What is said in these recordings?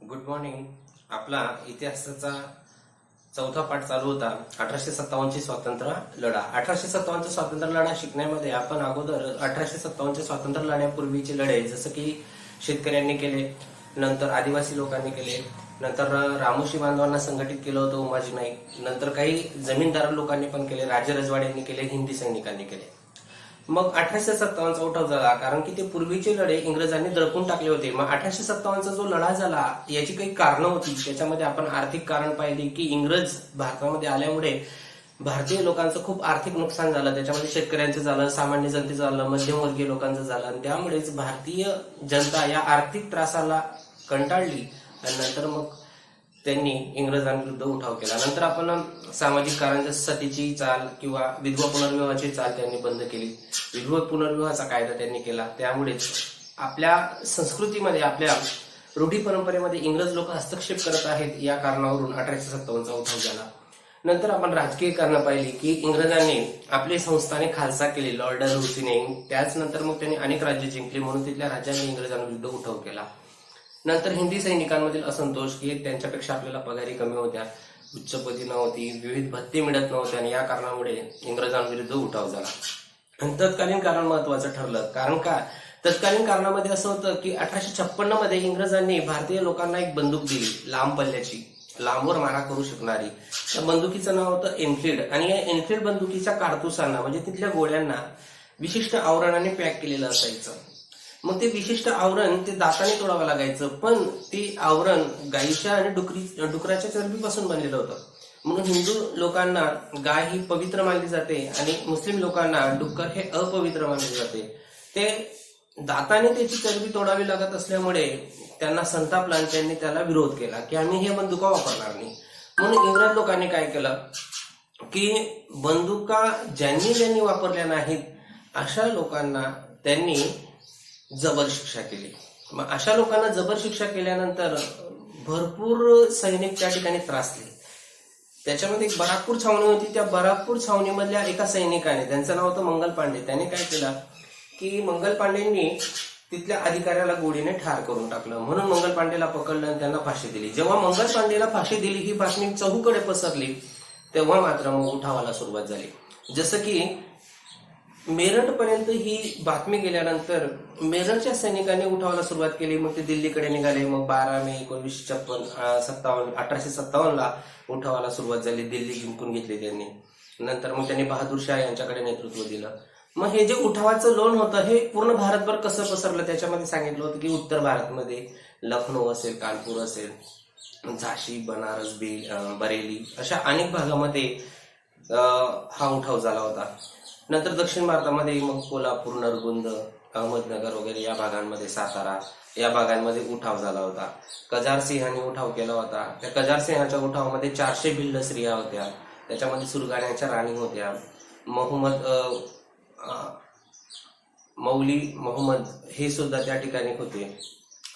Good morning. आपला इतिहासाचा चौथा पाठ चालू होता 1857 स्वातंत्र्य लढा. 1857 स्वातंत्र्य लढा शिकण्यामध्ये आपण अगोदर 1857 स्वातंत्र्य लढ्यापूर्वीचे लढे जसं की शेतकऱ्यांनी केले, नंतर आदिवासी लोकांनी केले, नंतर रामोशी बांधवांना संघटित केलं होतं उमाजी नाईक, नंतर काही जमीनदार लोकांनी पण केले, राजेरजवाड्यांनी केले, हिंदी सैनिकांनी केले. मग 1857चा उठाव झाला कारण की ते पूर्वीचे लढे इंग्रजांनी दडपून टाकले होते. मग 1857चा जो लढा झाला याची काही कारणं होती. त्याच्यामध्ये आपण आर्थिक कारण पाहिली की इंग्रज भारतामध्ये आल्यामुळे भारतीय लोकांचं खूप आर्थिक नुकसान झालं. त्याच्यामध्ये शेतकऱ्यांचं झालं, सामान्य जनतेचं झालं, मध्यमवर्गीय लोकांचं झालं आणि त्यामुळेच भारतीय जनता या आर्थिक त्रासाला कंटाळली आणि नंतर मग त्यांनी इंग्रजांविरुद्ध उठाव केला. नंतर आपण सामाजिक कारण जसं सतीची चाल किंवा विधवा पुनर्विवाहाची चाल त्यांनी बंद केली. विधवा पुनर्विवाहाचा कायदा त्यांनी केला. त्यामुळेच आपल्या संस्कृतीमध्ये, आपल्या रूढी परंपरेमध्ये इंग्रज लोक हस्तक्षेप करत आहेत या कारणावरून 1857चा उठाव झाला. नंतर आपण राजकीय कारणं पाहिली की इंग्रजांनी आपली संस्थाने खालसा केली लॉर्ड डलहौसीने. त्याच नंतर मग त्यांनी अनेक राज्य जिंकली म्हणून तिथल्या राज्यांनी इंग्रजांविरुद्ध उठाव केला. नंतर हिंदी सैनिकांमधील असंतोष की त्यांच्यापेक्षा आपल्याला पगारी कमी होत्या, उच्चपदी नव्हती, विविध भत्ते मिळत नव्हते आणि या कारणामुळे इंग्रजांविरुद्ध उठाव झाला. आणि तत्कालीन कारण महत्वाचं ठरलं. कारण का तत्कालीन कारणामध्ये असं होतं की 1856 मध्ये इंग्रजांनी भारतीय लोकांना एक बंदूक दिली, लांब पल्ल्याची, लांबवर मारा करू शकणारी. त्या बंदुकीचं नाव होतं एनफिल्ड आणि या एनफिल्ड बंदुकीच्या कारतुसांना म्हणजे तिथल्या गोळ्यांना विशिष्ट आवरणाने पॅक केलेलं असायचं. मग ते विशिष्ट आवरण ते दाताने तोडावं लागायचं, पण ते आवरण गायीच्या आणि डुकराच्या चरबीपासून बनलेलं होतं. म्हणून हिंदू लोकांना गाय ही पवित्र मानली जाते आणि मुस्लिम लोकांना डुक्कर हे अपवित्र मानले जाते. ते दाताने त्याची चरबी तोडावी लागत असल्यामुळे त्यांना संतापला आणि त्यांनी त्याला विरोध केला की आम्ही हे बंदुका वापरणार नाही. म्हणून इंग्रज लोकांनी काय केलं की बंदुका ज्यांनी वापरल्या नाहीत अशा लोकांना त्यांनी जबर शिक्षा केली. मग अशा लोकांना जबर शिक्षा केल्यानंतर भरपूर सैनिक त्या ठिकाणी त्रासले. त्याच्यामध्ये एक बराकपूर छावणी होती. त्या बराकपूर छावणीमधल्या एका सैनिकाने, त्यांचं नाव होतं मंगल पांडे, त्याने काय केलं की मंगल पांडेंनी तिथल्या अधिकाऱ्याला गोळीने ठार करून टाकलं. म्हणून मंगल पांडेला पकडलं आणि त्यांना फाशी दिली. जेव्हा मंगल पांडेला फाशी दिली ही बातमी चहूकडे पसरली तेव्हा मात्र मग उठावाला सुरुवात झाली. जसं की मेरठ पर्यंत ही बातमी गेल्यानंतर मेरठच्या सैनिकांनी उठावाला सुरुवात केली. मग ते दिल्लीकडे निघाले. मग 12 मे 1857ला उठावाला सुरुवात झाली. दिल्ली जिंकून घेतली त्यांनी. नंतर मग त्यांनी बहादूर शाह यांच्याकडे नेतृत्व दिलं. मग हे जे उठावाचं लोण होतं हे पूर्ण भारतभर कसं पसरलं त्याच्यामध्ये सांगितलं होतं की उत्तर भारतमध्ये लखनौ असेल, कानपूर असेल, झाशी, बनारस, बरेली अशा अनेक भागामध्ये हा उठाव झाला होता. नंतर दक्षिण भारतामध्ये मग कोल्हापूर, नरगुंद, अहमदनगर वगैरे या भागांमध्ये, सातारा या भागांमध्ये उठाव झाला होता. कजार सिंहांनी उठाव केला होता. त्या कजार सिंहाच्या उठावामध्ये 400 भिल्ल स्त्रिया होत्या. त्याच्यामध्ये सुरगाण्याच्या राणी होत्या. मौली मोहम्मद हे सुद्धा त्या ठिकाणी होते.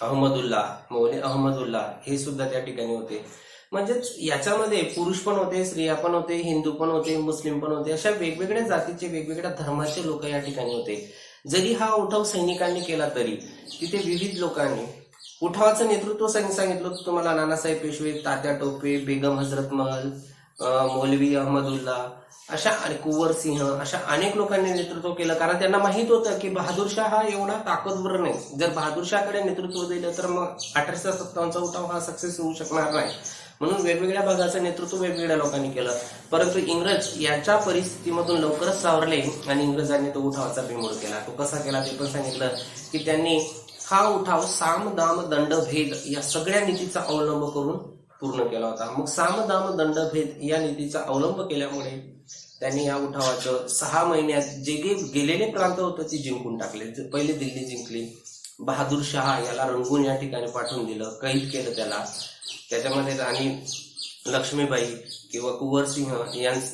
मौली अहमदुल्ला हे सुद्धा त्या ठिकाणी होते. म्हणजेच याच्यामध्ये पुरुष पण होते, स्त्रिया पण होते, हिंदू पण होते, मुस्लिम पण होते, अशा वेगवेगळ्या जातीचे, वेगवेगळ्या धर्माचे लोक या ठिकाणी होते. जरी हा उठाव सैनिकांनी केला तरी तिथे विविध लोकांनी उठावाचं नेतृत्व सांगितलं होतं तुम्हाला. नानासाहेब पेशवे, तात्या टोपे, बेगम हजरत महल, मौलवी अहमदुल्ला, अशा कुंवर सिंह, अशा अनेक लोकांनी नेतृत्व केलं. कारण त्यांना माहित होतं की बहादूर शाह हा एवढा ताकदवर नाही. जर बहादूर शाहकडे नेतृत्व दिलं तर मग 1857चा उठाव हा सक्सेस होऊ शकणार नाही. म्हणून वेगवेगळ्या भागाचं नेतृत्व वेगवेगळ्या लोकांनी केलं. परंतु इंग्रज याच्या परिस्थितीमधून लवकरच सावरले आणि इंग्रजांनी तो उठावाचा बिमोड केला. तो कसा केला ते पण सांगितलं की त्यांनी हा उठाव साम, दाम, दंड, भेद या सगळ्या नीतीचा अवलंब करून पूर्ण केला होता. मग साम, दाम, दंड, भेद या नीतीचा अवलंब केल्यामुळे त्यांनी या उठावाचं 6 महिन्यात जे गेलेले प्रांत होते ते जिंकून टाकले. पहिले दिल्ली जिंकली. बहादूर शाह याला रंगून या ठिकाणी पाठवून दिलं, कैद केलं त्याला. त्याच्यामध्ये आणि लक्ष्मीबाई किंवा कुंवर सिंह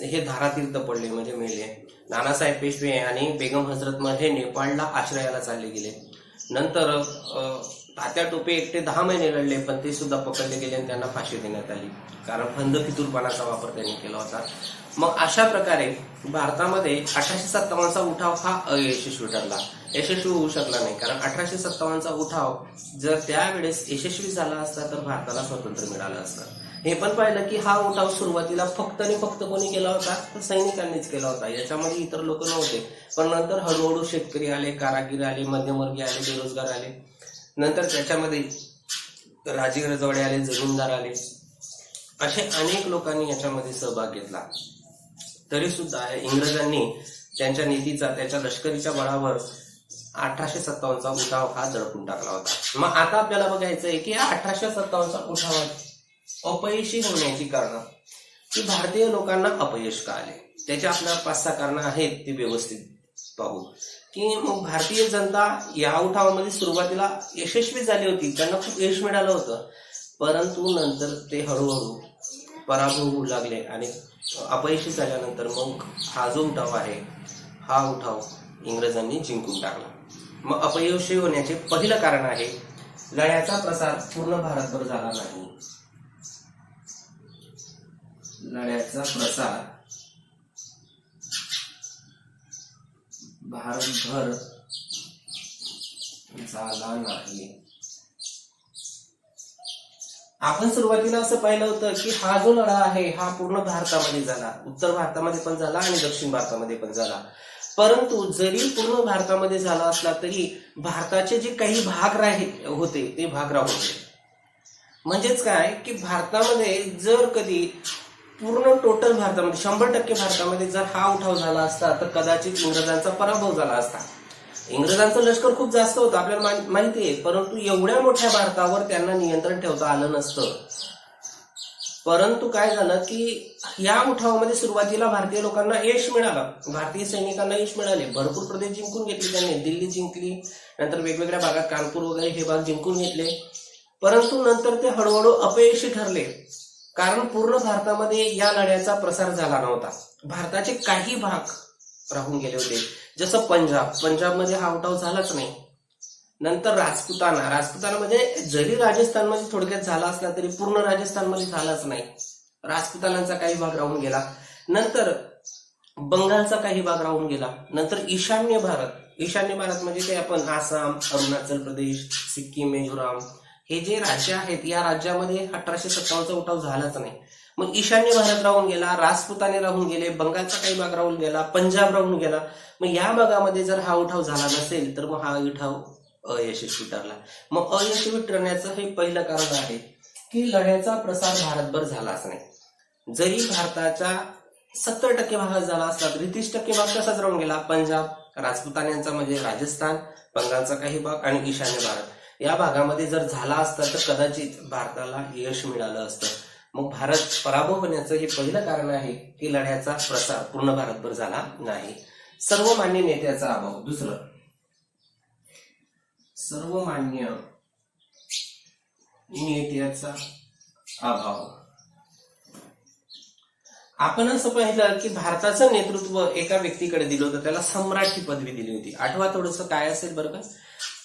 हे धारातीर्थ पडले म्हणजे मेले. नानासाहेब पेशवे आणि बेगम हजरत महल हे नेपाळला आश्रयाला चालले गेले. नंतर तात्या टोपे एकटे 10 महिने लढले पण ते सुद्धा पकडले गेले आणि त्यांना फाशी देण्यात आली. कारण फंद फितूरपणाचा वापर त्यांनी केला होता. मग अशा प्रकारे भारतामध्ये 1857चा उठाव हा अयशस्वी ठरला. यशस्वी होऊ शकला नाही. कारण 1857चा उठाव जर त्यावेळेस यशस्वी झाला असता तर भारताला स्वातंत्र्य मिळालं असतं. हे पण पाहिलं की हा उठाव सुरुवातीला फक्त आणि फक्त कोणी केला होता, तर सैनिकांनीच केला होता. याच्यामध्ये इतर लोक नव्हते. पण नंतर हळूहळू शेतकरी आले, कारागीर आले, मध्यमवर्गीय आले, बेरोजगार आले. नंतर त्याच्यामध्ये राजे रजवाडे आले, जमीनदार आले. असे अनेक लोकांनी याच्यामध्ये सहभाग घेतला. तरी सुद्धा इंग्रजांनी त्यांच्या नीतीचा, त्याच्या लष्करीच्या बळावर 1857चा उठाव हा दडपून टाकला होता. मग आता आपल्याला बघायचं आहे की या 1857चा उठावात अपयशी होण्याची कारण की भारतीय लोकांना अपयश का आले, त्याची आपल्याला 5-6 कारणं आहेत, ती व्यवस्थित पाहू. की मग भारतीय जनता या उठावामध्ये सुरुवातीला यशस्वी झाली होती, त्यांना खूप यश मिळालं होतं. परंतु नंतर ते हळूहळू पराभव होऊ लागले आणि अपयशी झाल्यानंतर मग हा जो उठाव आहे, हा उठाव इंग्रजांनी जिंकून टाकला. मग अपयशी होण्याचे पहिलं कारण आहे, लढ्याचा प्रसार पूर्ण भारतभर झाला नाही. लढ्याचा प्रसार भारतभर झाला नाही. आपण सुरुवातीला असं पाहिलं होतं की हा जो लढा आहे हा पूर्ण भारतामध्ये झाला, उत्तर भारतामध्ये पण झाला आणि दक्षिण भारतामध्ये पण झाला. परंतु जरी पूर्ण भारतामध्ये झाला असला तरी भारताचे जे काही भाग होते ते भाग राहून गेले. म्हणजेच काय की भारतामध्ये जर कधी पूर्ण टोटल भारतामध्ये 100% भारतामध्ये जर हा उठाव झाला असता तर कदाचित इंग्रजांचा पराभव झाला असता. इंग्रजांचं लष्कर खूप जास्त होतं आपल्याला माहिती आहे, परंतु एवढ्या मोठ्या भारतावर त्यांना नियंत्रण ठेवता आलं नसतं. परंतु काय झालं की या उठावामध्ये सुरुवातीला भारतीय लोकांना यश मिळालं, भारतीय सैनिकांना यश मिळाले. भरपूर प्रदेश जिंकून घेतले त्यांनी, दिल्ली जिंकली, नंतर वेगवेगळ्या भागात कानपूर वगैरे हे भाग जिंकून घेतले. परंतु नंतर ते हळूहळू अपयशी ठरले, कारण पूर्ण भारतामध्ये या लढ्याचा प्रसार झाला नव्हता. भारताचे काही भाग राहून गेले होते, जसं पंजाबमध्ये हा उठाव झालाच नाही. नंतर राजपुताना म्हणजे जरी राजस्थानमध्ये थोडक्यात झाला असला तरी पूर्ण राजस्थानमध्ये झालाच नाही. राजपुतानांचा काही भाग राहून गेला. नंतर बंगालचा काही भाग राहून गेला. नंतर ईशान्य भारत म्हणजे ते आपण आसाम, अरुणाचल प्रदेश, सिक्कीम, मिझोराम हे जे राज्य आहेत, या राज्यामध्ये 1857चा उठाव झालाच नाही. मग ईशान्य भारत राहून गेला, राजपुताने राहून गेले, बंगालचा काही भाग राहून गेला, पंजाब राहून गेला. मग या भागामध्ये जर हा उठाव झाला नसेल तर मग हा उठाव अयशस्वी ठरला. मग अयशस्वी ठरण्याचं हे पहिलं कारण आहे की लढ्याचा प्रसार भारतभर झालाच नाही. जरी भारताच्या 70% भागात झाला असला तरी 30% भाग कसाच राहून गेला. पंजाब, राजपुतान्यांचा म्हणजे राजस्थान, बंगालचा काही भाग आणि ईशान्य भारत या भागामध्ये जर झाला असता तर कदाचित भारताला यश मिळालं असतं. मग भारत पराभव होण्याचं हे पहिलं कारण आहे की लढ्याचा प्रसार पूर्ण भारतभर झाला नाही. सर्वमान्य नेत्याचा अभाव. दुसरं, सर्वमान्य नेत्याचा अभाव. आपण असं पाहिलं की भारताचं नेतृत्व एका व्यक्तीकडे दिलं होतं, त्याला सम्राट ही पदवी दिली होती. आठवा थोडंसं काय असेल बरं का.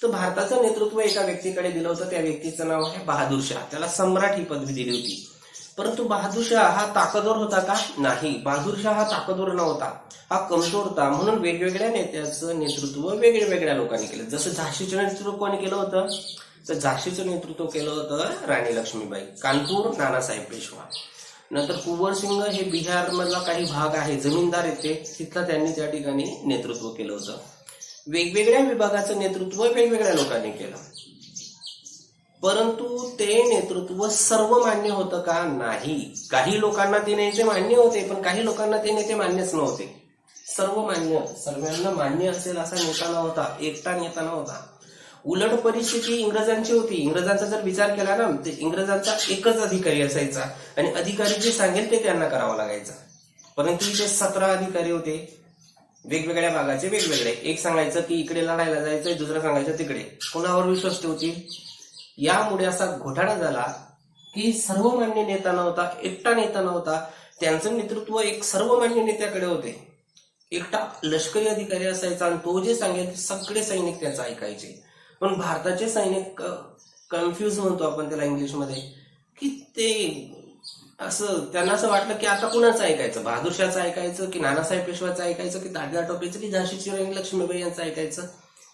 तर भारताचं नेतृत्व एका व्यक्तीकडे दिलं होतं, त्या व्यक्तीचं नाव आहे बहादूर शाह. त्याला सम्राट ही पदवी दिली होती. परंतु बहादूर शाह हा ताकदवर होता का? नाही, बहादूर शाह हा ताकदवर नव्हता, हा कमजोर होता. म्हणून वेगवेगळ्या नेत्याचं नेतृत्व वेगवेगळ्या लोकांनी केलं. जसं झाशीचं नेतृत्व कोणी केलं होतं, तर झाशीचं नेतृत्व केलं होतं राणी लक्ष्मीबाई. कानपूर नानासाहेब पेशवा. नंतर कुंवर सिंग हे बिहार मधला काही भाग आहे, जमीनदार येते, तिथला त्यांनी त्या ठिकाणी नेतृत्व केलं होतं. वेगवेगळ्या विभागाचं नेतृत्व वेगवेगळ्या लोकांनी केलं. परंतु ते नेतृत्व सर्वमान्य होतं का? नाही. काही लोकांना ते नेते मान्य होते, पण काही लोकांना ते नेते मान्यच नव्हते. सर्वांना मान्य असेल असा नेता नव्हता, एकटा नेता नव्हता. उलट परिस्थिती इंग्रजांची होती. इंग्रजांचा जर विचार केला ना, तर इंग्रजांचा एकच अधिकारी असायचा आणि अधिकारी जे सांगेल ते त्यांना करावं लागायचं. परंतु इथे 17 अधिकारी होते, वेगवेगळ्या भागाचे वेगवेगळे. एक सांगायचं की इकडे लढायला जायचंय, दुसरं सांगायचं तिकडे. कोणावर विश्वास ठेवतील? यामुळे असा घोटाळा झाला की सर्वमान्य नेता नव्हता, एकटा नेता नव्हता. त्यांचं नेतृत्व एक सर्वमान्य नेत्याकडे होते. एकटा लष्करी अधिकारी असायचा आणि तो जे सांगेल सगळे सैनिक त्याचं ऐकायचे. पण भारताचे सैनिक कन्फ्युज म्हणतो आपण त्याला इंग्लिशमध्ये, की ते असं त्यांना असं वाटलं की आता कुणाचं ऐकायचं, बहादूर शाहचं ऐकायचं की नानासाहेब पेशवाचं ऐकायचं की दादा टोपेचं की झाशीची राणी लक्ष्मीबाई यांचं ऐकायचं.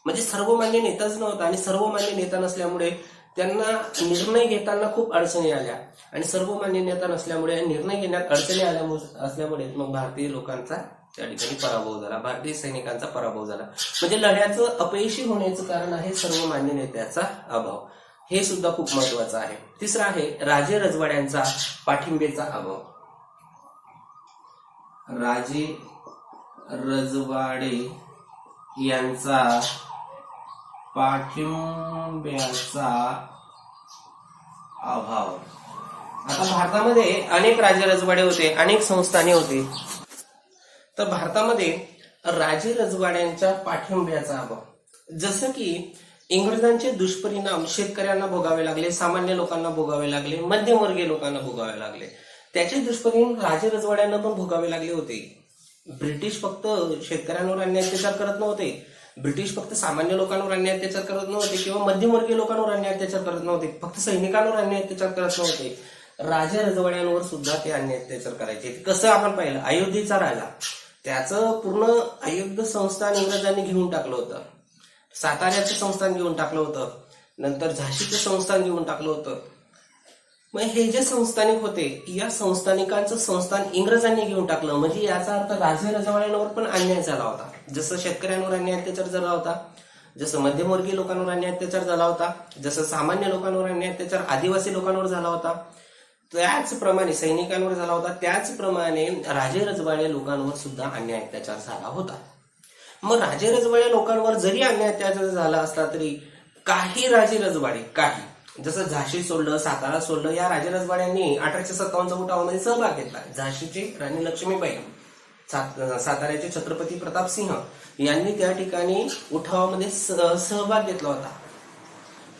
म्हणजे सर्वमान्य नेताच नव्हता, आणि सर्वमान्य नेता नसल्यामुळे त्यांना निर्णय घेताना खूप अडचणी आल्या, आणि सर्वमान्य नेता नसल्यामुळे निर्णय घेण्यात अडचणी असल्यामुळे मग भारतीय लोकांचा त्या ठिकाणी पराभव झाला, भारतीय सैनिकांचा पराभव झाला. म्हणजे लढ्याचं अपयशी होण्याचं कारण आहे सर्वमान्य नेत्याचा अभाव. हे सुद्धा खूप महत्वाचं आहे. तिसरं आहे राजे रजवाड्यांचा पाठिंब्याचा अभाव. राजे रजवाडे यांचा पाठिंब्याचा अभाव. आता भारतामध्ये अनेक राजे रजवाडे होते, अनेक संस्थाने होते. तर भारतामध्ये राजे रजवाड्यांच्या पाठिंब्याचा अभाव, जसं की इंग्रजांचे दुष्परिणाम शेतकऱ्यांना भोगावे लागले, सामान्य लोकांना भोगावे लागले, मध्यमवर्गीय लोकांना भोगावे लागले. त्याचे दुष्परिणाम राजे रजवाड्यांना पण भोगावे लागले होते. ब्रिटिश फक्त शेतकऱ्यांवर अन्याय अत्याचार करत नव्हते, ब्रिटिश फक्त सामान्य लोकांवर अन्याय अत्याचार करत नव्हते किंवा मध्यमवर्गीय लोकांवर अन्याय अत्याचार करत नव्हते, फक्त सैनिकांवर अन्याय अत्याचार करत नव्हते, राजे रजवाड्यांवर सुद्धा ते अन्याय अत्याचार करायचे. कसं आपण पाहिलं, अयोध्येचा राजा, त्याचं पूर्ण अयोध्या संस्थान इंग्रजांनी घेऊन टाकलं होतं, साताऱ्याचं संस्थान घेऊन टाकलं होतं, नंतर झाशीचं संस्थान घेऊन टाकलं होतं. मग हे जे संस्थानिक होते, या संस्थानिकांचं संस्थान इंग्रजांनी घेऊन टाकलं. म्हणजे याचा अर्थ राजे रजवाड्यांवर पण अन्याय झाला होता. जसं शेतकऱ्यांवर अन्याय अत्याचार झाला होता, जसं मध्यमवर्गीय लोकांवर अन्याय अत्याचार झाला होता, जसं सामान्य लोकांवर अन्याय अत्याचार आदिवासी लोकांवर झाला होता, त्याचप्रमाणे सैनिकांवर झाला होता, त्याचप्रमाणे राजे रजवाडे लोकांवर सुद्धा अन्याय अत्याचार झाला होता. मग राजे रजवाडे लोकांवर जरी अन्याय अत्याचार झाला असला तरी काही राजे रजवाडे, काही जसं झाशी सोडलं, सातारा सोडलं, या राजे रजवाड्यांनी 1857 उठावामध्ये सहभाग घेतला. झाशीची राणी लक्ष्मीबाई, साताऱ्याचे छत्रपती प्रताप सिंह यांनी त्या ठिकाणी उठावामध्ये सहभाग घेतला होता.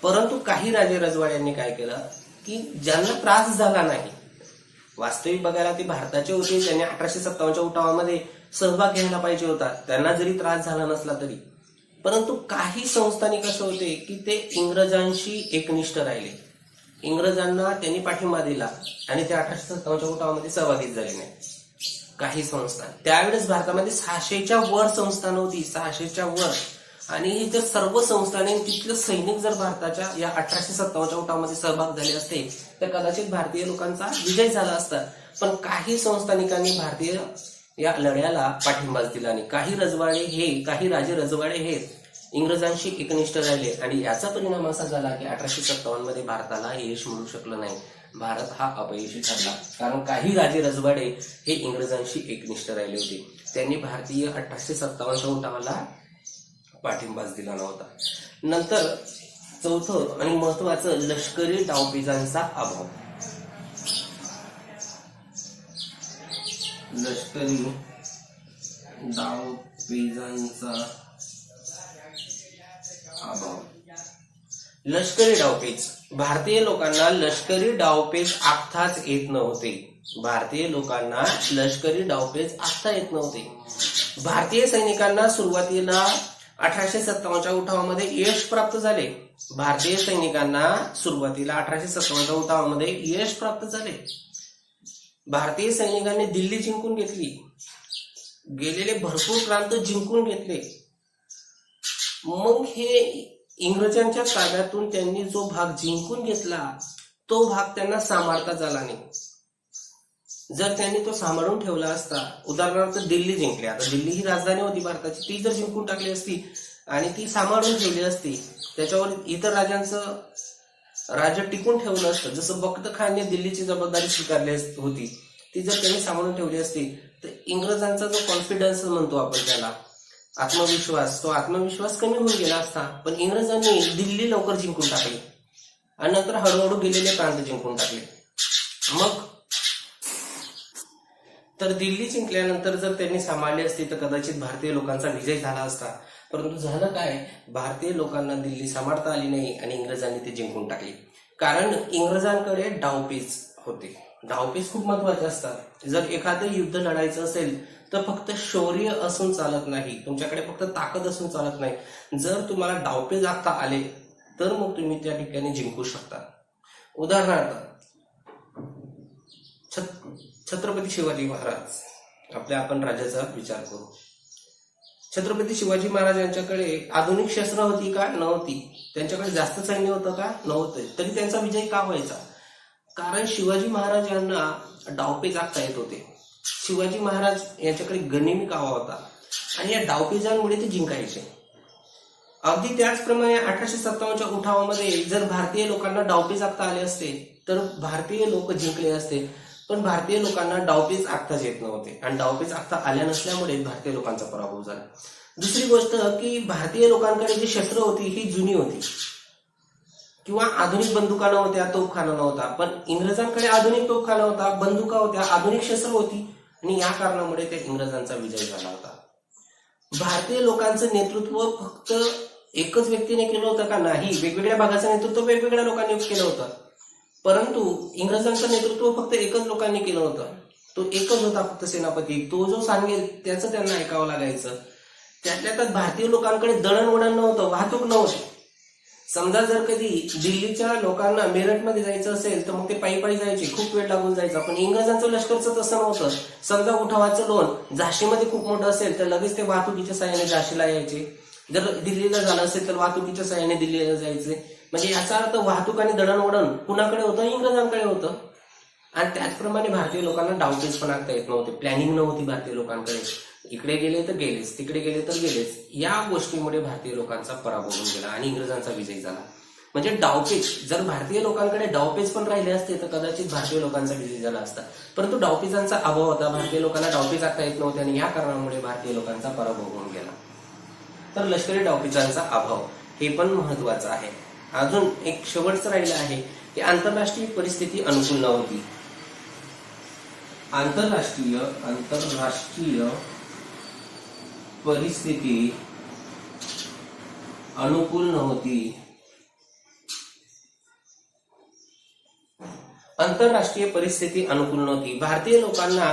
परंतु काही राजे रजवाड्यांनी काय केलं की ज्यांना त्रास झाला नाही, वास्तविक बघायला ते भारताचे होते, त्यांनी 1857च्या उठावामध्ये सहभाग घ्यायला पाहिजे होता, त्यांना जरी त्रास झाला नसला तरी, परंतु काही संस्थानिक असे होते की ते इंग्रजांशी एकनिष्ठ राहिले, इंग्रजांना त्यांनी पाठिंबा दिला आणि ते 1857च्या उठावामध्ये सहभागी झाले नाही. काही संस्थान, त्यावेळेस भारतामध्ये 600च्या वर संस्थान होती, 600च्या वर, आणि जर सर्व संस्थाने तिथलं सैनिक जर भारताच्या या 1857च्या उठावामध्ये सहभाग झाले असते तर कदाचित भारतीय लोकांचा विजय झाला असता. पण काही संस्थानिकांनी भारतीय या लढ्याला पाठिंबाच दिला नाही. काही राजे रजवाडे हे इंग्रजांशी एकनिष्ठ राहिले, आणि याचा परिणाम असा झाला की 1857 मध्ये भारताला यश मिळू शकलं नाही. भारत हा अपयशी ठरला, कारण काही राजे रजवाडे हे इंग्रजांशी एकनिष्ठ राहिले होते. त्यांनी भारतीय 1857च्या उठावाला पाठिंबाच दिला नव्हता. नंतर चौथं आणि महत्वाचं, लष्करी डावपेचांचा अभाव. लष्करी डावपेचांचा अभाव. लष्करी डावपेच, भारतीय लोकांना लष्करी डावपेच आखताच येत नव्हते. भारतीय लोकांना लष्करी डावपेच आखता येत नव्हते. भारतीय सैनिकांना सुरुवातीला 1857च्या उठावामध्ये यश प्राप्त झाले. भारतीय सैनिकांना सुरुवातीला 1857च्या उठावामध्ये यश प्राप्त झाले. भारतीय सैनिकांनी दिल्ली जिंकून घेतली, गेलेले भरपूर प्रांत जिंकून घेतले. मग हे इंग्रजांच्या ताब्यातून त्यांनी जो भाग जिंकून घेतला तो भाग त्यांना सांभाळता आला नाही. जर त्यांनी तो सांभाळून ठेवला असता, उदाहरणार्थ दिल्ली जिंकली, आता दिल्ली ही राजधानी होती भारताची, ती जर जिंकून टाकली असती आणि ती सांभाळून ठेवली असती, त्याच्यावर इतर राजांचं राज्य टिकून ठेवलं असतं. जसं बख्त खानने दिल्लीची जबाबदारी स्वीकारली होती, ती जर त्यांनी सांभाळून ठेवली असती तर इंग्रजांचा जो कॉन्फिडन्स म्हणतो आपण त्याला, आत्मविश्वास, तो आत्मविश्वास कमी होऊन गेला असता. पण इंग्रजांनी दिल्ली लवकर जिंकून टाकली आणि नंतर हळूहळू गेलेले प्रांत जिंकून टाकले. मग तर दिल्ली जिंकल्यानंतर जर त्यांनी सांभाळली असती तर कदाचित भारतीय लोकांचा विजय झाला असता. परंतु झालं काय, भारतीय लोकांना दिल्ली सांभाळता आली नाही आणि इंग्रजांनी ते जिंकून टाकली. कारण इंग्रजांकडे डावपेच होते. डावपेच खूप महत्वाचे असतात. जर एखादं युद्ध लढायचं असेल तर फक्त शौर्य असून चालत नाही, तुमच्याकडे फक्त ताकद असून चालत नाही. जर तुम्हाला डावपेच आखता आले तर मग तुम्ही त्या ठिकाणी जिंकू शकता. उदाहरणार्थ छत्रपती शिवाजी महाराज, आपण राज्याचा विचार करू. छत्रपती शिवाजी महाराज यांच्याकडे आधुनिक शस्त्र होती का? नव्हती. त्यांच्याकडे जास्त सैन्य होतं का? नव्हतं. तरी त्यांचा विजय का व्हायचा? कारण शिवाजी महाराज यांना डावपेच आखता येत होते. शिवाजी महाराज यांच्याकडे गनिमी कावा होता आणि या डावपेचांमुळे ते जिंकायचे. अगदी त्याचप्रमाणे 1857च्या उठावामध्ये जर भारतीय लोकांना डावपेच आखता आले असते तर भारतीय लोक जिंकले असते. पण भारतीय लोकांना डावपेच आखताच येत नव्हते आणि डावपेच आखता आल्या नसल्यामुळे भारतीय लोकांचा पराभव झाला. दुसरी गोष्ट की भारतीय लोकांकडे जी शस्त्र होती ही जुनी होती किंवा आधुनिक बंदुका नव्हत्या, तोफखाना नव्हता. पण इंग्रजांकडे आधुनिक तोफखाना होता, बंदुका होत्या, आधुनिक शस्त्र होती आणि या कारणामुळे त्या इंग्रजांचा विजय झाला होता. भारतीय लोकांचं नेतृत्व फक्त एकच व्यक्तीने केलं होतं का? नाही. वेगवेगळ्या भागाचं नेतृत्व वेगवेगळ्या लोकांनी केलं होतं. परंतु इंग्रजांचं नेतृत्व फक्त एकच लोकांनी केलं होतं. तो एकच होता फक्त सेनापती. तो जो सांगेल त्याचं त्यांना ऐकावं लागायचं. त्यातल्या त्यात भारतीय लोकांकडे दळणवळण नव्हतं, वाहतूक नव्हती. समजा जर कधी दिल्लीच्या लोकांना मेरठमध्ये जायचं असेल तर मग ते पायी पायी जायचे, खूप वेळ लागून जायचा. पण इंग्रजांचं लष्करचं तसं नव्हतं. समजा उठावाचं लोण झाशीमध्ये खूप मोठं असेल तर लगेच ते वाहतुकीच्या साहाय्याने झाशीला यायचे. जर दिल्लीला झालं असेल तर वाहतुकीच्या साहाय्याने दिल्लीला जायचे. म्हणजे याचा अर्थ वाहतूक आणि दळणवळण कुणाकडे होतं? इंग्रजांकडे होतं. आणि त्याचप्रमाणे भारतीय लोकांना डावपेच पण आखता येत नव्हते, प्लॅनिंग नव्हती भारतीय लोकांकडे. इकडे गेले तर गेलेच, तिकडे गेले तर गेलेच. या गोष्टीमुळे भारतीय लोकांचा पराभव होऊन गेला आणि इंग्रजांचा विजय झाला. म्हणजे डावपेच, जर भारतीय लोकांकडे डावपेच पण राहिले असते तर कदाचित भारतीय लोकांचा विजय झाला असता. परंतु डावपेचांचा अभाव होता, भारतीय लोकांना डावपेच आखता येत नव्हते आणि या कारणामुळे भारतीय लोकांचा पराभव होऊन गेला. तर लष्करी डावपेचांचा अभाव हे पण महत्वाचं आहे. अजून एक शेवटचं राहिलं आहे की आंतरराष्ट्रीय परिस्थिती अनुकूल नव्हती. आंतरराष्ट्रीय परिस्थिती अनुकूल नव्हती. आंतरराष्ट्रीय परिस्थिती अनुकूल नव्हती. भारतीय लोकांना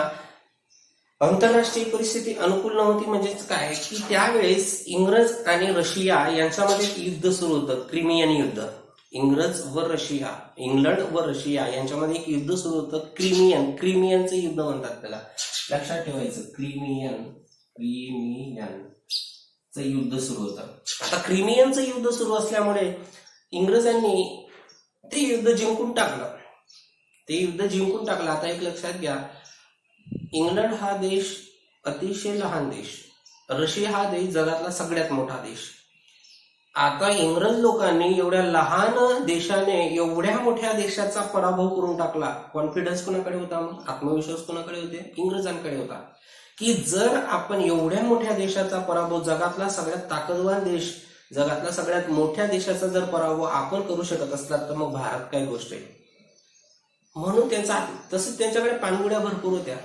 आंतरराष्ट्रीय परिस्थिती अनुकूल नव्हती म्हणजेच काय की त्यावेळेस इंग्रज आणि रशिया यांच्यामध्ये एक युद्ध सुरू होतं, क्रिमियन युद्ध. इंग्लंड व रशिया यांच्यामध्ये एक युद्ध सुरू होतं, क्रिमियनचं युद्ध म्हणतात त्याला. लक्षात ठेवायचं, क्रिमियनचं युद्ध सुरू होतं. आता क्रिमियनचं युद्ध सुरू असल्यामुळे इंग्रजांनी ते युद्ध जिंकून टाकलं. आता एक लक्षात घ्या, इंग्लंड हा देश अतिशय लहान देश, रशिया हा देश जगातला सगळ्यात मोठा देश. आता इंग्रज लोकांनी एवढ्या लहान देशाने एवढ्या मोठ्या देशाचा पराभव करून टाकला. कॉन्फिडन्स कोणाकडे होता? मग आत्मविश्वास कोणाकडे होते? इंग्रजांकडे होता. की जर आपण एवढ्या मोठ्या देशाचा पराभव, जगातला सगळ्यात ताकदवान देश, जगातला सगळ्यात मोठ्या देशाचा जर पराभव आपण करू शकत असला तर मग भारत काय गोष्ट आहे. म्हणून तसंच त्यांच्याकडे पाणबुड्या भरपूर होत्या.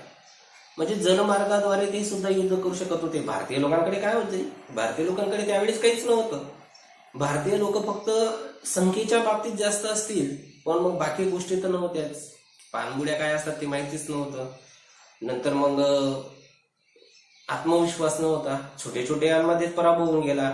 म्हणजे जलमार्गाद्वारे ते सुद्धा युद्ध करू शकत होते. भारतीय लोकांकडे काय होते? भारतीय लोकांकडे त्यावेळेस काहीच नव्हतं. भारतीय लोक फक्त संख्येच्या बाबतीत जास्त असतील पण मग बाकी गोष्टी तर नव्हत्याच. पाणबुड्या काय असतात ते माहितीच नव्हतं. नंतर मग आत्मविश्वास नव्हता. छोटे छोट्यांमध्येच पराभव होऊन गेला.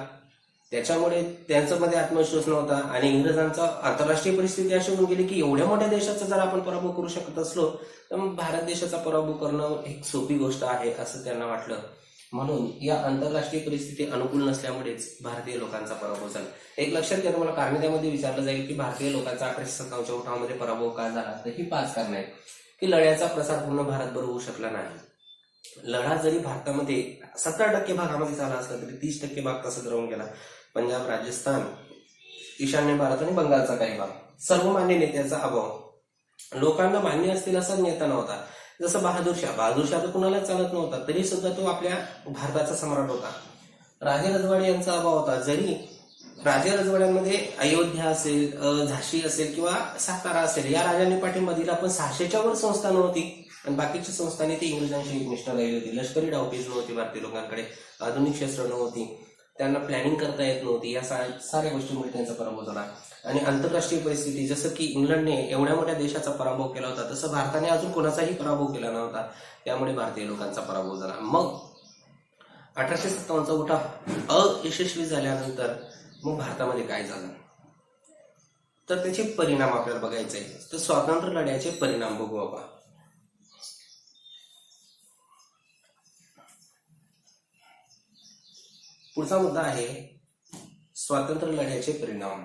त्याच्यामुळे त्यांच्यामध्ये आत्मविश्वास नव्हता आणि इंग्रजांचा आंतरराष्ट्रीय परिस्थिती अशी होऊन गेली की एवढ्या मोठ्या देशाचा जर आपण पराभव करू शकत असलो तर भारत देशाचा पराभव करणं एक सोपी गोष्ट आहे असं त्यांना वाटलं. म्हणून या आंतरराष्ट्रीय परिस्थिती अनुकूल नसल्यामुळेच भारतीय लोकांचा पराभव झाला. एक लक्षात घ्या, तुम्हाला कारणे त्यामध्ये विचारलं जाईल की भारतीय लोकांचा 1857च्या उठावामध्ये पराभव का झाला, तर ही 5 कारणे आहेत. की लढ्याचा प्रसार पूर्ण भारतभर होऊ शकला नाही. लढा जरी भारतामध्ये 70% भागामध्ये झाला असला तरी 30% भाग तसाच राहून गेला. पंजाब, राजस्थान, ईशान्य भारत आणि बंगालचा काही भाग. सर्वमान्य नेत्याचा अभाव, लोकांना मान्य असतील असा नेता नव्हता. जसं बहादूर शाह तर कुणालाच चालत नव्हता तरी सुद्धा तो आपल्या भारताचा सम्राट होता. राजे रजवाडे यांचा अभाव होता. जरी राजे रजवाड्यांमध्ये अयोध्या असेल, झाशी असेल किंवा सातारा असेल या राजांनी पाठिंबा दिला पण 600च्या वर संस्थान होती आणि बाकीच्या संस्थांनी ती इंग्रजांशी एकनिष्ठ राहिली होती. लष्करी डावपेच नव्हती भारतीय लोकांकडे, आधुनिक शस्त्र नव्हती, त्यांना प्लॅनिंग करता येत नव्हती. या साऱ्या गोष्टींमुळे त्यांचा पराभव झाला. आणि आंतरराष्ट्रीय परिस्थिती, जसं की इंग्लंडने एवढ्या मोठ्या देशाचा पराभव केला होता तसं भारताने अजून कोणाचाही पराभव केला नव्हता. त्यामुळे भारतीय लोकांचा पराभव झाला. मग 1857चा उठाव अयशस्वी झाल्यानंतर मग भारतामध्ये काय झालं तर त्याचे परिणाम आपल्याला बघायचे आहे. तर स्वातंत्र्य लढ्याचे परिणाम बघू आपण. पुढचा मुद्दा आहे स्वातंत्र्य लढ्याचे परिणाम.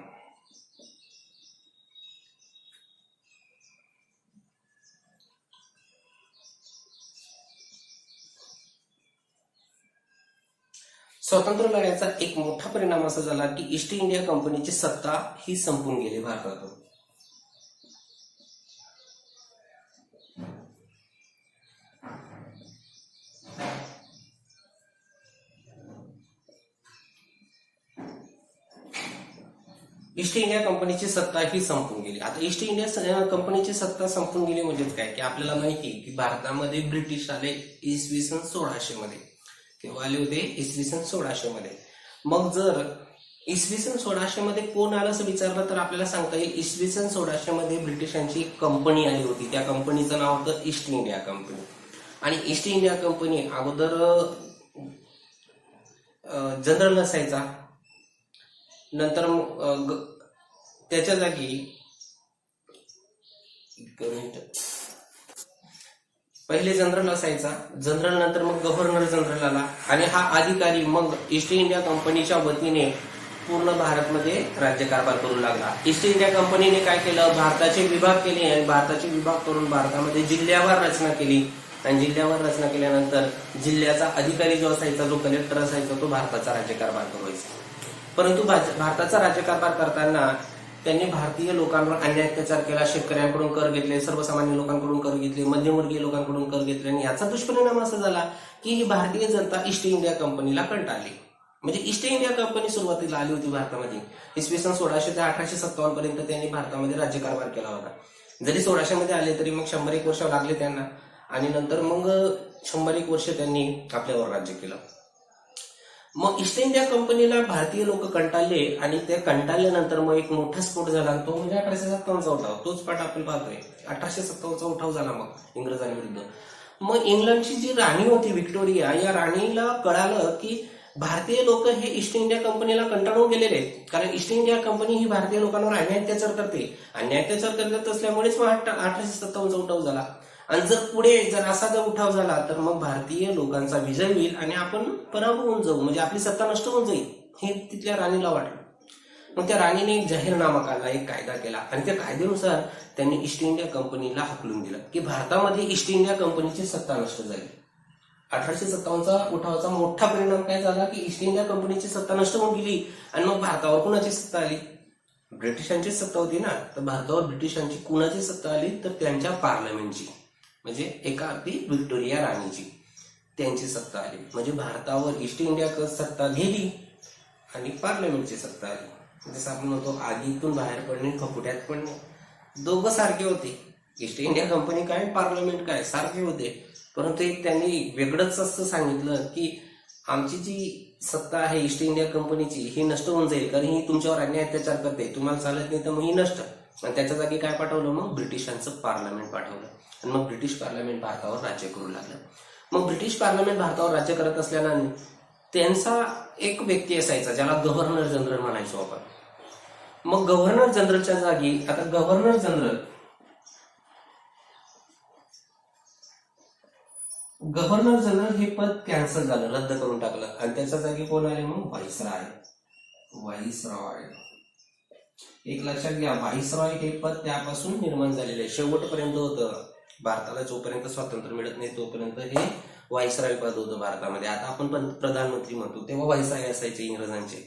स्वातंत्र्य लढ्याचा एक मोठा परिणाम असा झाला की ईस्ट इंडिया कंपनीची सत्ता ही संपून गेली भारतातून. ईस्ट इंडिया कंपनीची सत्ता ही संपून गेली. आता ईस्ट इंडिया कंपनीची सत्ता संपून गेली म्हणजेच काय की आपल्याला माहिती की भारतामध्ये ब्रिटिश आले इसवी सन 1600 मध्ये. केव्हा आले होते? इसवी सन 1600 मध्ये. मग जर इसवी सन 1600 मध्ये कोण आलं असं विचारलं तर आपल्याला सांगता येईल इसवी सन 1600 मध्ये ब्रिटिशांची एक कंपनी आली होती. त्या कंपनीचं नाव होतं ईस्ट इंडिया कंपनी. आणि ईस्ट इंडिया कंपनी अगोदर जनरल असायचा, नंतर त्याच्या जागी पहिले जनरल असायचा, जनरल नंतर मग गव्हर्नर जनरल आला आणि हा अधिकारी मग ईस्ट इंडिया कंपनीच्या वतीने पूर्ण भारतमध्ये राज्यकारभार करू लागला. ईस्ट इंडिया कंपनीने काय केलं? भारताचे विभाग केले आणि भारताचे विभाग करून भारतामध्ये जिल्ह्यावर रचना केली आणि जिल्ह्यावर रचना केल्यानंतर जिल्ह्याचा अधिकारी जो असायचा, जो कलेक्टर असायचा, तो भारताचा राज्यकारभार करायचा. परंतु भारताचा राज्यकारभार करताना त्यांनी भारतीय लोकांवर अन्याय अत्याचार केला. शेतकऱ्यांकडून कर घेतले, सर्वसामान्य लोकांकडून कर घेतले, मध्यमवर्गीय लोकांकडून कर घेतले आणि याचा दुष्परिणाम असा झाला की ही भारतीय जनता ईस्ट इंडिया कंपनीला कंटाळली. म्हणजे ईस्ट इंडिया कंपनी सुरुवातीला आली होती भारतामध्ये इसवी सन 1600 ते 1857 पर्यंत त्यांनी भारतामध्ये राज्यकारभार केला होता. जरी 1600 मध्ये आले तरी मग 100-1 वर्ष लागले त्यांना आणि नंतर मग 100-1 वर्ष त्यांनी आपल्यावर राज्य केलं. मग ईस्ट इंडिया कंपनीला भारतीय लोक कंटाळले आणि ते कंटाळल्यानंतर मग एक मोठा स्फोट झाला, तो म्हणजे 1857चा उठाव. तोच पाठ आपण पाहतोय. 1857चा उठाव झाला मग इंग्रजांविरुद्ध. मग इंग्लंडची जी राणी होती व्हिक्टोरिया, या राणीला कळालं की भारतीय लोक हे ईस्ट इंडिया कंपनीला कंटाळून गेलेले आहेत, कारण ईस्ट इंडिया कंपनी ही भारतीय लोकांवर अन्याय अत्याचार करते. अन्याय अत्याचार करत असल्यामुळेच मग 1857चा उठाव झाला. आणि जर पुढे जर असा जर उठाव झाला तर मग भारतीय लोकांचा विजय होईल आणि आपण पराभूत होऊन जाऊ, म्हणजे आपली सत्ता नष्ट होऊन जाईल हे तिथल्या राणीला वाटलं. मग त्या राणीने एक जाहीरनामा काढला, एक कायदा केला आणि त्या कायद्यानुसार त्यांनी ईस्ट इंडिया कंपनीला हाकलून दिलं की भारतामध्ये ईस्ट इंडिया कंपनीची सत्ता नष्ट झाली. 1857चा उठावाचा मोठा परिणाम काय झाला की ईस्ट इंडिया कंपनीची सत्ता नष्ट होऊन गेली आणि मग भारतावर कुणाची सत्ता आली? ब्रिटिशांची सत्ता होती ना, तर भारतावर ब्रिटिशांची कुणाची सत्ता आली? तर त्यांच्या पार्लमेंटची, म्हणजे एका अगदी व्हिक्टोरिया राणीची त्यांची सत्ता आली. म्हणजे भारतावर ईस्ट इंडिया सत्ता गेली आणि पार्लमेंटची सत्ता आली. जसं आपण म्हणतो आगीतून बाहेर पडणे, फकुट्यात पडणे, दोघं सारखे होते. ईस्ट इंडिया कंपनी काय, पार्लमेंट काय, सारखे होते. परंतु एक त्यांनी वेगळंच असं सांगितलं की आमची जी सत्ता आहे ईस्ट इंडिया कंपनीची ही नष्ट होऊन जाईल, कारण ही तुमच्यावर अन्याय अत्याचार करते, तुम्हाला चालत नाही तर मग ही नष्ट. आणि त्याच्या जागी काय पाठवलं? मग ब्रिटिशांचं पार्लमेंट पाठवलं आणि मग ब्रिटिश पार्लमेंट भारतावर राज्य करू लागलं. मग ब्रिटिश पार्लमेंट भारतावर राज्य करत असल्यानं त्यांचा एक व्यक्ती असायचा ज्याला गव्हर्नर जनरल म्हणायचो आपण. मग गव्हर्नर जनरलच्या जागी आता गव्हर्नर जनरल हे पद कॅन्सल झालं, रद्द करून टाकलं आणि त्याच्या जागी कोण आले? मग व्हाईसरॉय. एक लक्षात घ्या, व्हाईसरॉय हे पद त्यापासून निर्माण झालेलं आहे. शेवटपर्यंत होतं भारताला, जोपर्यंत स्वातंत्र्य मिळत नाही तोपर्यंत हे व्हाईसरॉय पद होतं भारतामध्ये. आता आपण प्रधानमंत्री म्हणतो, तेव्हा व्हाईसरॉय असायचे इंग्रजांचे.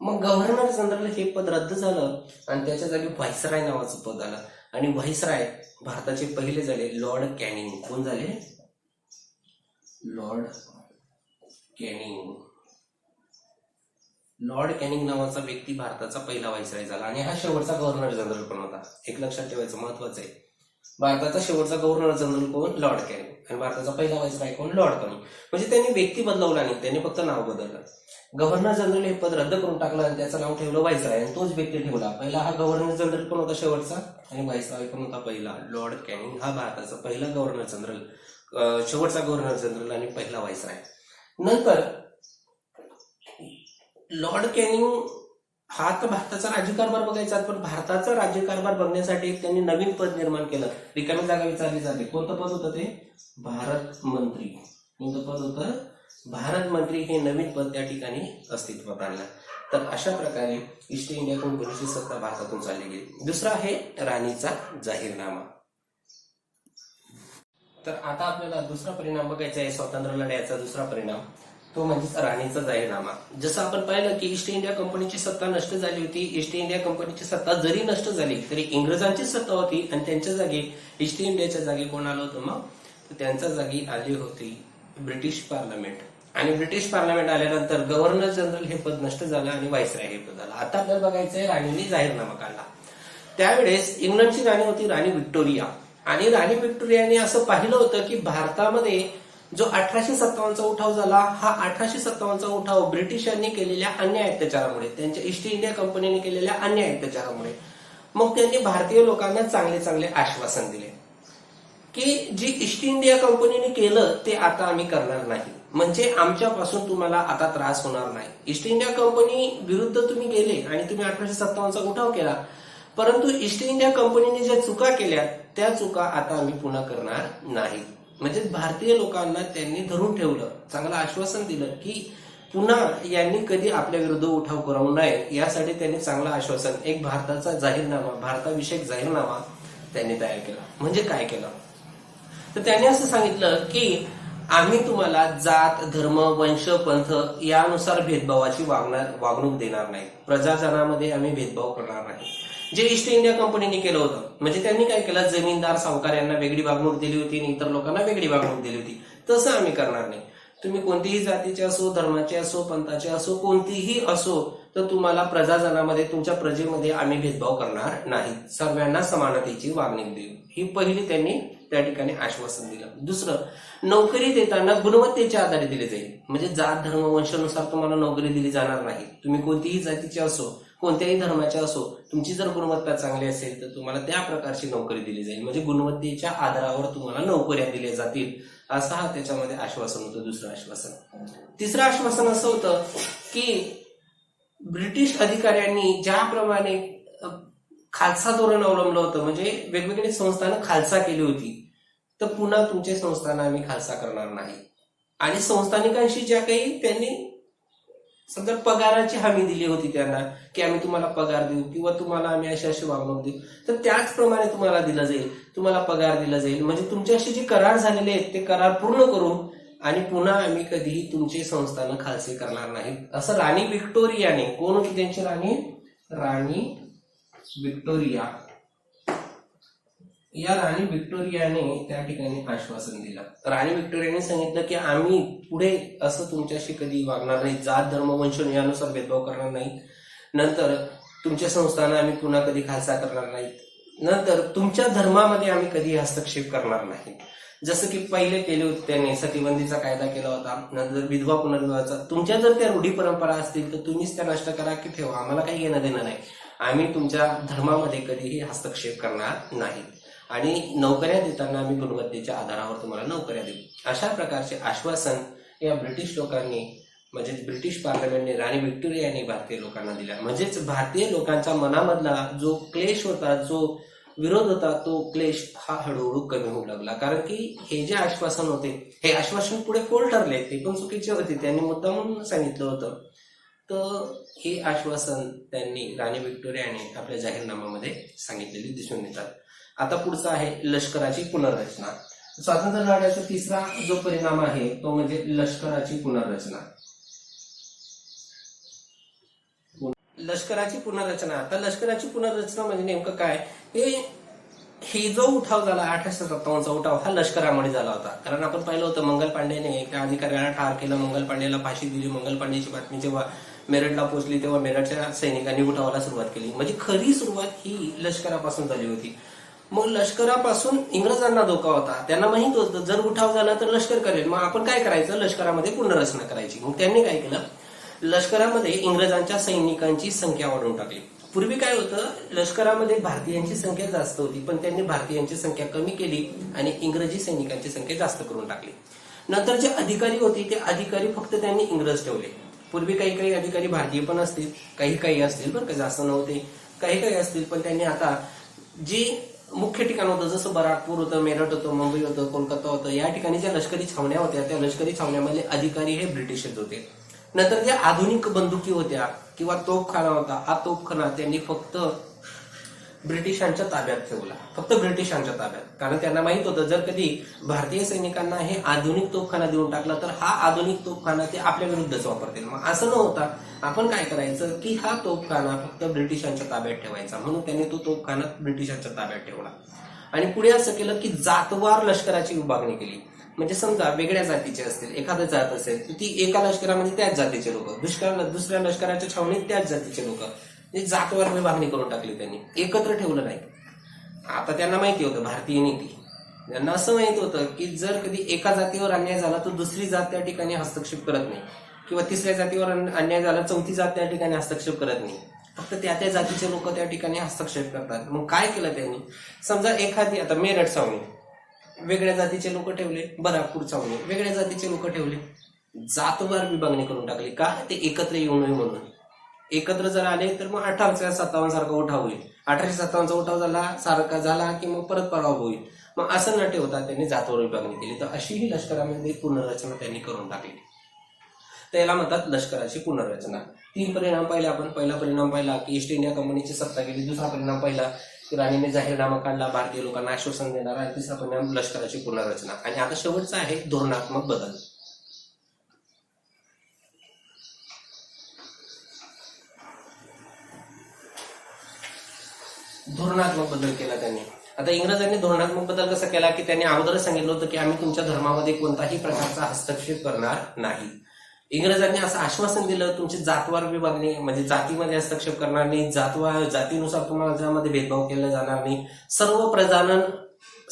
मग गव्हर्नर जनरल हे पद रद्द झालं आणि त्याच्या जागी व्हाईसरॉय नावाचं पद आलं आणि व्हाईसरॉय भारताचे पहिले झाले लॉर्ड कॅनिंग. कोण झाले? लॉर्ड कॅनिंग नावाचा व्यक्ती भारताचा पहिला व्हाईसरॉय झाला आणि हा शेवटचा गव्हर्नर जनरल पण होता. एक लक्षात ठेवायचं, महत्वाचं आहे. भारताचा शेवटचा गव्हर्नर जनरल कोण? Lord Canning. आणि भारताचा पहिला व्हाईसरॉय कोण? Lord Canning. म्हणजे त्यांनी व्यक्ती बदलवला नाही, त्यांनी फक्त नाव बदललं. गव्हर्नर जनरल हे पद रद्द करून टाकलं आणि त्याचं नाव ठेवलं व्हाईसरॉय आणि तोच व्यक्ती ठेवला. पहिला हा गव्हर्नर जनरल पण होता शेवटचा आणि व्हाईसरॉय पण होता पहिला. लॉर्ड कॅनिंग हा भारताचा पहिला गव्हर्नर जनरल, शेवटचा गव्हर्नर जनरल आणि पहिला व्हाईसरॉय. नंतर लॉर्ड कॅनिंग हा तर भारताचा राज्यकारभार बघायचा, पण भारताचा राज्यकारभार बघण्यासाठी त्यांनी नवीन पद निर्माण केलं. रिकामी जागा विचारली जाते. कोणतं पद होतं ते? भारत मंत्री. कोणतं पद होतं? भारत मंत्री हे नवीन पद त्या ठिकाणी अस्तित्वात आणलं. तर अशा प्रकारे ईस्ट इंडिया कंपनीची सत्ता भारतातून चालली गेली. दुसरा आहे राणीचा जाहीरनामा. तर आता आपल्याला दुसरा परिणाम बघायचा आहे स्वातंत्र्य लढ्याचा. दुसरा परिणाम तो म्हणजे राणीचा जाहीरनामा. जसं आपण पाहिलं की ईस्ट इंडिया कंपनीची सत्ता नष्ट झाली होती. ईस्ट इंडिया कंपनीची सत्ता जरी नष्ट झाली तरी इंग्रजांची सत्ता होती आणि त्यांच्या जागी ईस्ट इंडियाच्या जागी कोण आलं होतं मग? तर त्यांच्या जागी आली होती ब्रिटिश पार्लमेंट. आणि ब्रिटिश पार्लमेंट आल्यानंतर गव्हर्नर जनरल हे पद नष्ट झालं आणि व्हाईसराय हे पद आलं. आता आपल्याला बघायचंय राणीने जाहीरनामा काढला. त्यावेळेस इंग्लंडची राणी होती राणी व्हिक्टोरिया. आणि राणी व्हिक्टोरियाने असं पाहिलं होतं की भारतामध्ये जो 1857चा उठाव झाला, हा 1857चा उठाव ब्रिटिशांनी केलेल्या अन्याय अत्याचारामुळे, त्यांच्या ईस्ट इंडिया कंपनीने केलेल्या अन्याय अत्याचारामुळे, मग त्यांनी भारतीय लोकांना चांगले चांगले आश्वासन दिले की जी ईस्ट इंडिया कंपनीने केलं ते आता आम्ही करणार नाही. म्हणजे आमच्यापासून तुम्हाला आता त्रास होणार नाही. ईस्ट इंडिया कंपनी विरुद्ध तुम्ही गेले आणि तुम्ही 1857चा उठाव केला, परंतु ईस्ट इंडिया कंपनीने ज्या चुका केल्या त्या चुका आता आम्ही पुन्हा करणार नाही. म्हणजे भारतीय लोकांना त्यांनी धरून ठेवलं, चांगलं आश्वासन दिलं की पुन्हा यांनी कधी आपल्या विरुद्ध उठाव करू नये. यासाठी त्यांनी चांगलं आश्वासन, एक भारताचा जाहीरनामा, भारताविषयक जाहीरनामा त्यांनी तयार केला. म्हणजे काय केलं तर त्यांनी असं सांगितलं की आम्ही तुम्हाला जात, धर्म, वंश, पंथ यानुसार भेदभावाची वागणूक देणार नाही. प्रजाजनामध्ये आम्ही भेदभाव करणार नाही. जे ईस्ट इंडिया कंपनीने केलं होतं, म्हणजे त्यांनी काय केलं, जमीनदार सावकारांना वेगळी वागणूक दिली होती आणि इतर लोकांना वेगळी वागणूक दिली होती. तसं आम्ही करणार नाही. तुम्ही कोणतीही जातीचे असो, धर्माचे असो, पंथाचे असो, कोणतीही असो, तर तुम्हाला प्रजाजनामध्ये, तुमच्या प्रजेमध्ये आम्ही भेदभाव करणार नाही. सर्वांना समानतेची वागणूक देऊ. ही पहिली त्यांनी त्या ठिकाणी आश्वासन दिलं. दुसरं, नोकरी देताना गुणवत्तेच्या आधारे दिली जाईल. म्हणजे जात, धर्म, वंशानुसार तुम्हाला नोकरी दिली जाणार नाही. तुम्ही कोणतीही जातीचे असो, कोणत्याही धर्माचे असो, तुमची जर गुणवत्ता चांगली असेल तर तुम्हाला त्या प्रकारची नोकरी दिली जाईल. म्हणजे गुणवत्तेच्या आधारावर तुम्हाला नोकऱ्या दिल्या जातील, असं हा त्याच्यामध्ये आश्वासन होतं. दुसरं आश्वासन. तिसरं आश्वासन असं होतं की ब्रिटिश अधिकाऱ्यांनी ज्याप्रमाणे खालसा धोरण अवलंबलं होतं, म्हणजे वेगवेगळी संस्थानं खालसा केली होती, तर पुन्हा तुमचे संस्थान आम्ही खालसा करणार नाही. आणि संस्थानिकांशी ज्या काही त्यांनी समजा पगाराची हमी दिली होती त्यांना की आम्ही तुम्हाला पगार देऊ किंवा तुम्हाला आम्ही अशी अशी वागणूक देऊ, तर त्याचप्रमाणे तुम्हाला दिलं जाईल, तुम्हाला पगार दिला जाईल. म्हणजे तुमच्याशी जे करार झालेले आहेत ते करार पूर्ण करून आणि पुन्हा आम्ही कधीही तुमचे संस्थान खालसे करणार नाहीत, असं राणी व्हिक्टोरियाने, कोण होती त्यांची राणी? राणी व्हिक्टोरिया. या राणी व्हिक्टोरियाने त्या ठिकाणी आश्वासन दिलं. राणी व्हिक्टोरियाने सांगितलं की आम्ही पुढे असं तुमच्याशी कधी वागणार नाही, जात, धर्म, वंश यानुसार भेदभाव करणार नाही. नंतर तुमच्या संस्थांना आम्ही पुन्हा कधी खालसा करणार नाहीत. नंतर तुमच्या धर्मामध्ये आम्ही कधी हस्तक्षेप करणार नाही. जसं की पहिले केले होते त्यांनी, सतीबंदीचा कायदा केला होता, नंतर विधवा पुनर्विवाहाचा. तुमच्या जर त्या रूढी परंपरा असतील तर तुम्हीच त्या नष्ट करा की ठेवा, आम्हाला काही घेणं देणं नाही. आम्ही तुमच्या धर्मामध्ये कधीही हस्तक्षेप करणार नाही. आणि नोकऱ्या देताना आम्ही गुणवत्तेच्या आधारावर तुम्हाला नोकऱ्या देऊ. अशा प्रकारचे आश्वासन या ब्रिटिश लोकांनी, म्हणजे ब्रिटिश पार्लमेंटने राणी व्हिक्टोरिया यांनी भारतीय लोकांना दिला. म्हणजेच भारतीय लोकांच्या मनामधला जो क्लेश होता, जो विरोध होता, तो क्लेश हा हळूहळू कमी होऊ लागला. कारण की हे जे आश्वासन होते, हे आश्वासन पुढे फोल ठरले, ते पण चुकीचे होते, त्यांनी मुद्दामून सांगितलं होतं. तर हे आश्वासन त्यांनी राणी व्हिक्टोरियाने आपल्या जाहीरनाम्यामध्ये सांगितलेली दिसून येतात. आता पुढचा आहे लष्कराची पुनर्रचना. स्वातंत्र्य लढ्याचा तिसरा जो परिणाम आहे तो म्हणजे लष्कराची पुनर्रचना. लष्कराची पुनर्रचना. आता लष्कराची पुनर्रचना म्हणजे नेमकं काय? हे जो उठाव झाला 1857चा उठाव, हा लष्करामुळे झाला होता. कारण आपण पाहिलं होतं मंगल पांडेने एका अधिकाऱ्याला ठार केलं, मंगल पांडेला फाशी दिली. मंगल पांडेची बातमी जेव्हा मेरठला पोहोचली तेव्हा मेरठच्या सैनिकांनी उठावाला सुरुवात केली. म्हणजे खरी सुरुवात ही लष्करापासून झाली होती. मग लष्करापासून इंग्रजांना धोका होता. त्यांना माहित होतं जर उठाव झाला तर लष्कर करेल, मग आपण काय करायचं, लष्करामध्ये पुनर्रचना करायची. मग त्यांनी काय केलं, लष्करामध्ये इंग्रजांच्या सैनिकांची संख्या वाढवून टाकली. पूर्वी काय होतं, लष्करामध्ये भारतीयांची संख्या जास्त होती, पण त्यांनी भारतीयांची संख्या कमी केली आणि इंग्रजी सैनिकांची संख्या जास्त करून टाकली. नंतर जे अधिकारी होते ते अधिकारी फक्त त्यांनी इंग्रज ठेवले. पूर्वी काही काही अधिकारी भारतीय पण असतील, काही काही असतील, बरं का, जास्त नव्हते, काही काही असतील, पण त्यांनी आता जी मुख्य ठिकाण होतं, जसं बराकपूर होतं, मेरठ होतं, मुंबई होतं, कोलकाता होतं. या ठिकाणी ज्या लष्करी छावण्या होत्या त्या लष्करी छावण्यामधले अधिकारी हे ब्रिटिशच होते. नंतर ज्या आधुनिक बंदुकी होत्या किंवा तोफखाना होता, हा तोफखाना त्यांनी फक्त ब्रिटिशांच्या ताब्यात ठेवला, फक्त ब्रिटिशांच्या ताब्यात. कारण त्यांना माहित होतं जर कधी भारतीय सैनिकांना हे आधुनिक तोफखाना देऊन टाकला तर हा आधुनिक तोफखाना ते आपल्या विरुद्धच वापरतील. मग असं न होता आपण काय करायचं की हा तोफखाना फक्त ब्रिटिशांच्या ताब्यात ठेवायचा. म्हणून त्यांनी तो तोफखाना ब्रिटिशांच्या ताब्यात ठेवला. आणि पुढे असं केलं की जातवार लष्कराची विभागणी केली. म्हणजे समजा वेगळ्या जातीचे असतील, एखादं जात असेल तर ती एका लष्करामध्ये त्याच जातीचे लोक, दुसऱ्या लष्कराच्या छावणीत त्याच जातीचे लोक, जातवार विभागणी करून टाकली त्यांनी, एकत्र ठेवलं नाही. आता त्यांना माहिती होतं भारतीय नीती, त्यांना असं माहित होतं की जर कधी एका जातीवर अन्याय झाला तर दुसरी जात त्या ठिकाणी हस्तक्षेप करत नाही, किंवा तिसऱ्या जातीवर अन्याय झाला चौथी जात त्या ठिकाणी हस्तक्षेप करत नाही, फक्त त्या जातीचे लोक त्या ठिकाणी हस्तक्षेप करतात. मग काय केलं त्यांनी, समजा एखादी आता मेरठ छावणी वेगळ्या जातीचे लोक ठेवले, बराकपूर छावणी वेगळ्या जातीचे लोक ठेवले, जातवार विभागणी करून टाकली. का, ते एकत्र येऊ नये म्हणून. एकत्र जर आले तर मग 1857 सारखा उठाव होईल, 1857चा उठाव झाला की मग परत पराभव होईल. मग असं न ठेवता त्यांनी जातवार विभागणी केली. तर अशी ही लष्करामध्ये पुनर्रचना त्यांनी करून टाकली. त्याला म्हणतात लष्कराची पुनर्रचना. 3 परिणाम पाहिले आपण. पहिला परिणाम पाहिला की ईस्ट इंडिया कंपनीची सत्ता गेली. दुसरा परिणाम पाहिला की राणीने जाहीरनामा काढला, भारतीय लोकांना आश्वासन देणारा. आणि तिसरा परिणाम लष्कराची पुनर्रचना. आणि आता शेवटचा आहे धोरणात्मक बदल. धोरणात्मक बदल केला त्यांनी. आता इंग्रजांनी धोरणात्मक बदल कसा केला की त्यांनी अगोदरच सांगितलं होतं की आम्ही तुमच्या धर्मामध्ये कोणताही प्रकारचा हस्तक्षेप करणार नाही. इंग्रजांनी असं आश्वासन दिलं, तुमची जातवार विभागणी म्हणजे जातीमध्ये हस्तक्षेप करणार नाही, जातीनुसार तुम्हाला ज्यामध्ये भेदभाव केला जाणार नाही, सर्व प्रजानन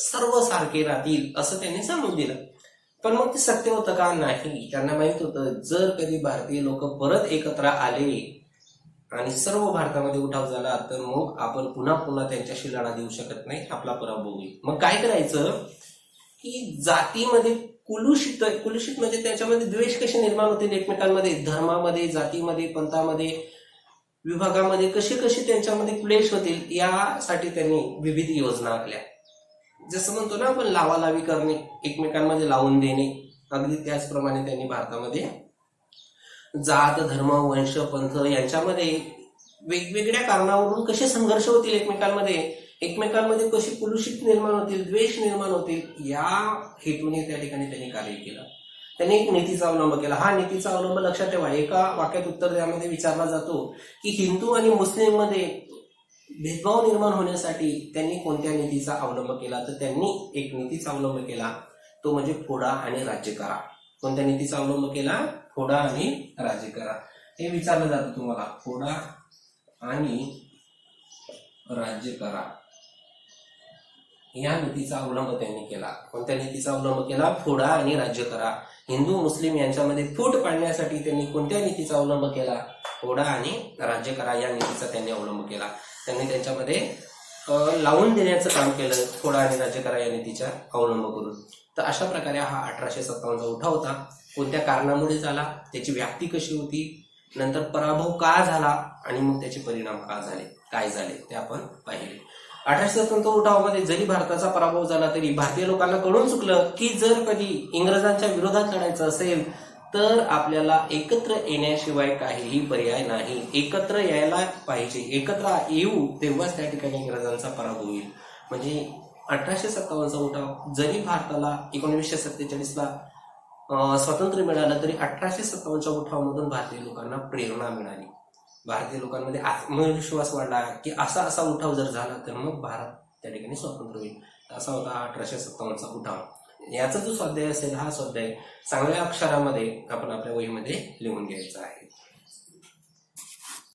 सर्व सारखे राहतील असं त्यांनी सांगून दिलं. पण मग ते सत्य होतं का, नाही. त्यांना माहित होतं जर कधी भारतीय लोक परत एकत्र आले आणि सर्व भारतामध्ये उठाव झाला तर मग आपण पुन्हा त्यांच्याशी लढा देऊ शकत नाही, आपला पराभव होईल. मग काय करायचं की जातीमध्ये कुलुषित म्हणजे त्याच्यामध्ये द्वेष कसे निर्माण होतील एकमेकांमध्ये, धर्मामध्ये, जातीमध्ये, पंथामध्ये, विभागामध्ये कसे त्यांच्यामध्ये क्लेश होतील यासाठी त्यांनी विविध योजना आखल्या. जसं म्हणतो ना आपण लावालावी करणे, एकमेकांमध्ये लावून देणे, अगदी त्याचप्रमाणे त्यांनी भारतामध्ये जात, धर्म, वंश, पंथ यांच्यामध्ये वेगवेगळ्या कारणावरून कसे संघर्ष होतील एकमेकांमध्ये कशी कुलुषित निर्माण होतील, द्वेष निर्माण होतील, या हेतूने त्या ठिकाणी त्यांनी कार्य केलं. त्यांनी एक नीतीचा अवलंब केला. हा नीतीचा अवलंब लक्षात ठेवा. एका वाक्यात उत्तर त्यामध्ये विचारला जातो की हिंदू आणि मुस्लिम मध्ये भेदभाव निर्माण होण्यासाठी त्यांनी कोणत्या नीतीचा अवलंब केला. तर त्यांनी एक नीतीचा अवलंब केला, तो म्हणजे फोडा आणि राज्य करा. कोणत्या नीतीचा अवलंब केला, फोडा आणि राज्य करा. हे विचारलं जातं तुम्हाला, फोडा आणि राज्य करा या नीतीचा अवलंब त्यांनी केला. कोणत्या नीतीचा अवलंब केला, फोडा आणि राज्य करा. हिंदू मुस्लिम यांच्यामध्ये फूट पाडण्यासाठी त्यांनी कोणत्या नीतीचा अवलंब केला, फोडा आणि राज्य करा या नीतीचा त्यांनी अवलंब केला. त्यांनी त्यांच्यामध्ये लावून देण्याचं काम केलं, फोडा आणि राज्य करा या नीतीचा अवलंब करून. तर अशा प्रकारे हा 1857चा उठाव होता. कोणत्या कारणामुळे झाला, त्याची व्याप्ती कशी होती, नंतर पराभव का झाला आणि मग त्याचे परिणाम काय झाले ते आपण पाहिले. 1857 उठावामध्ये जरी भारताचा पराभव झाला तरी भारतीय लोकांना कळून चुकलं की जर कधी इंग्रजांच्या विरोधात लढायचं असेल तर आपल्याला एकत्र येण्याशिवाय काहीही पर्याय नाही. एकत्र यायला पाहिजे, एकत्र येऊ तेव्हाच त्या ठिकाणी इंग्रजांचा पराभव होईल. म्हणजे 1857चा उठाव जरी भारताला 1947ला स्वातंत्र्य मिळालं तरी 1857च्या उठावामधून भारतीय लोकांना प्रेरणा मिळाली. भारतीय लोकांमध्ये आत्मविश्वास वाढला की असा उठाव जर झाला तर मग भारत त्या ठिकाणी स्वतंत्र होईल. असा होता 1857चा उठाव. याचा जो स्वाध्याय असेल हा स्वाध्याय चांगल्या अक्षरामध्ये आपण आपल्या वहीमध्ये लिहून घ्यायचा आहे.